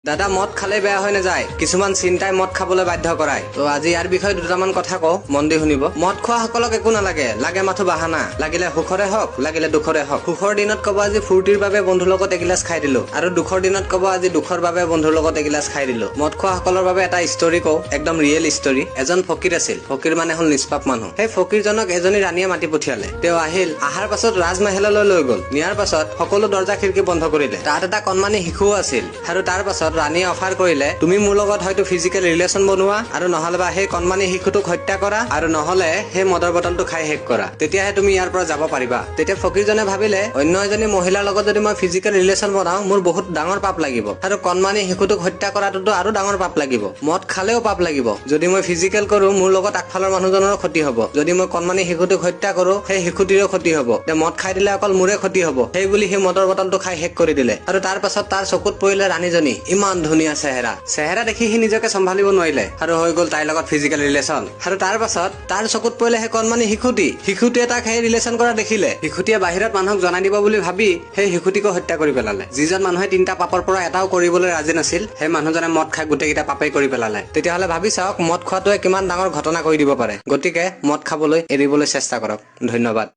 দাদা মদ খালে বেয়া হৈ নাযায়, কিছুমান চিন্তাই মদ খাবলৈ বাধ্য কৰায়। তো আজি ইয়াৰ বিষয়ে দুটামান কথা কওঁ, মন দি শুনিব। মদ খোৱা সকলক একো নালাগে, লাগে মাথো বাহানা, লাগিলে সুখৰে হওক লাগিলে দুখৰে হওক। সুখৰ দিনত কব আজি ফূৰ্তিৰ বাবে বন্ধুৰ লগত এগিলাচ খাই দিলো, আৰু দুখৰ দিনত কব আজি দুখৰ বাবে বন্ধুৰ লগত এগিলাচ খাই দিলো। মদ খোৱা সকলৰ বাবে এটা ষ্টৰী কওঁ, একদম ৰিয়েল ষ্টৰী। এজন ফকীৰ আছিল, ফকীৰ মানে হ'ল নিষ্পাপ মানুহ। সেই ফকীৰজনক এজনী ৰাণীয়ে মাতি পঠিয়ালে। তেওঁ আহিল, আহাৰ পাছত ৰাজমহললৈ লৈ গল। নিয়াৰ পাছত সকলো দৰ্জা খিৰিকী বন্ধ কৰিলে। তাত এটা কণমানি শিশুও আছিল, আৰু তাৰ পাছত ৰাণীয়ে অফাৰ কৰিলে, তুমি মোৰ লগত হয়তো ফিজিকেল ৰিলেশ্যন বনোৱা, আৰু নহলে বা সেই কণমানি শিশুটোক হত্যা কৰা, আৰু নহলে সেই মদৰ বটলটো খাই শেষ কৰা, তেতিয়াহে তুমি ইয়াৰ পৰা যাব পাৰিবা। তেতিয়া ফকীৰজনে ভাবিলে, অন্য এজনী মহিলাৰ লগত যদি মই ফিজিকেল ৰিলেশ্যন বনাও মোৰ বহুত ডাঙৰ পাপ লাগিব, আৰু কণমানি শিশুটোক হত্যা কৰাটোতো আৰু ডাঙৰ পাপ লাগিব। মদ খালেও পাপ লাগিব। যদি মই ফিজিকেল কৰো মোৰ লগত আগফালৰ মানুহজনৰো ক্ষতি হব, যদি মই কণমানি শিশুটোক হত্যা কৰো সেই শিশুটিৰো ক্ষতি হব। মদ খাই দিলে অকল মোৰে ক্ষতি হব, সেই বুলি সেই মদৰ বটলটো খাই শেষ কৰি দিলে। আৰু তাৰ পাছত তাৰ চকুত পৰিলে ৰাণীজনী, ইমান ধুনীয়া চেহেৰা দেখি সি নিজকে চম্ভালিব নোৱাৰিলে, আৰু হৈ গল তাইৰ লগত ফিজিকেল ৰিলেশ্যন। আৰু তাৰ পাছত তাৰ চকুত পৰিলে সেই কণমানি শিশুটিয়ে তাক সেই ৰিলেশ্যন কৰা দেখিলে। শিশুটিয়ে বাহিৰত মানুহক জনাই দিব বুলি ভাবি সেই শিশুটিকো হত্যা কৰি পেলালে। যিজন মানুহে 3টা পাপৰ পৰা এটাও কৰিবলৈ ৰাজি নাছিল, সেই মানুহজনে মদ খাই গোটেইকেইটা পাপেই কৰি পেলালে। তেতিয়াহ'লে ভাবি চাওক মদ খোৱাটোৱে কিমান ডাঙৰ ঘটনা কৰি দিব পাৰে। গতিকে মদ খাবলৈ এৰিবলৈ চেষ্টা কৰক। ধন্যবাদ।